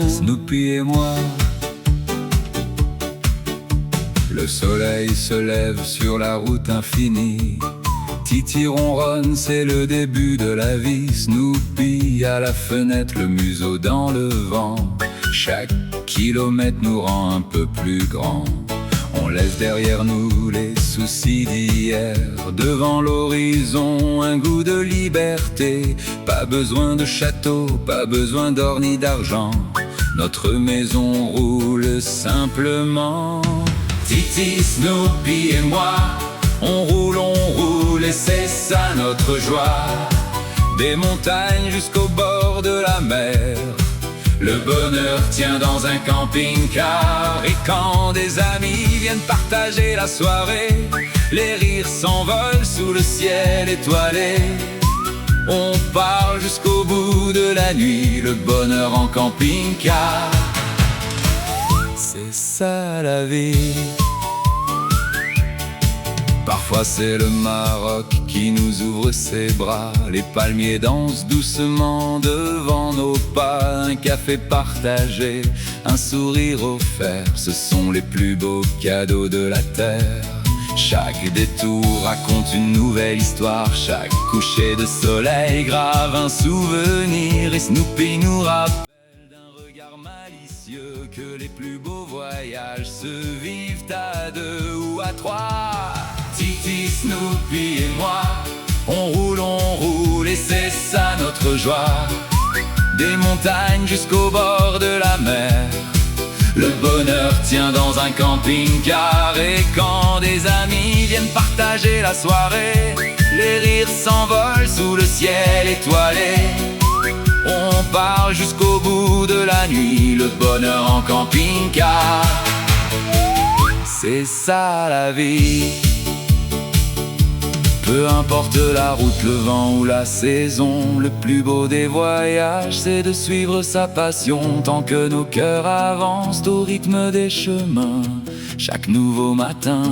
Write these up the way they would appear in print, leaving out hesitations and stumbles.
Snoopy et moi. Le soleil se lève sur la route infinie. Titi ronronne, c'est le début de la vie. Snoopy à la fenêtre, le museau dans le vent. Chaque kilomètre nous rend un peu plus grand. On laisse derrière nous les soucis d'hier. Devant l'horizon, un goût de liberté. Pas besoin de château, pas besoin d'or ni d'argent. Notre maison roule simplement. Titi, Snoopy et moi, on roule et c'est ça notre joie. Des montagnes jusqu'au bord de la mer, le bonheur tient dans un camping-car. Et quand des amis viennent partager la soirée, les rires s'envolent sous le ciel étoilé. On parle jusqu'au bout de la nuit, le bonheur en camping-car. C'est ça la vie. Parfois c'est le Maroc qui nous ouvre ses bras. Les palmiers dansent doucement devant nos pas. Un café partagé, un sourire offert, ce sont les plus beaux cadeaux de la terre. Chaque détour raconte une nouvelle histoire. Chaque coucher de soleil grave un souvenir. Et Snoopy nous rappelle d'un regard malicieux que les plus beaux voyages se vivent à deux ou à trois. Titi, Snoopy et moi, on roule et c'est ça notre joie. Des montagnes jusqu'au bord de la mer, le bonheur tient dans un camping-car. Et quand des amis viennent partager la soirée, les rires s'envolent sous le ciel étoilé. On part jusqu'au bout de la nuit, le bonheur en camping-car. C'est ça la vie. Peu importe la route, le vent ou la saison, le plus beau des voyages, c'est de suivre sa passion. Tant que nos cœurs avancent au rythme des chemins, chaque nouveau matin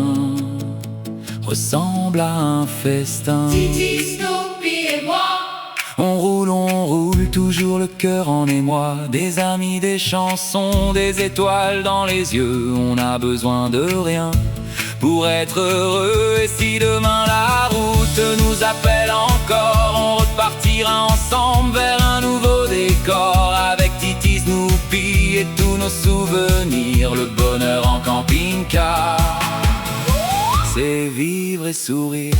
ressemble à un festin. Titi, Snoopy et moi, on roule, toujours le cœur en émoi. Des amis, des chansons, des étoiles dans les yeux. On n'a besoin de rien pour être heureux. Et si demain la route nous appelle encore, on repartira ensemble vers un nouveau décor. Avec Titi, Snoopy et tous nos souvenirs, le bonheur en camping-car, c'est vivre et sourire.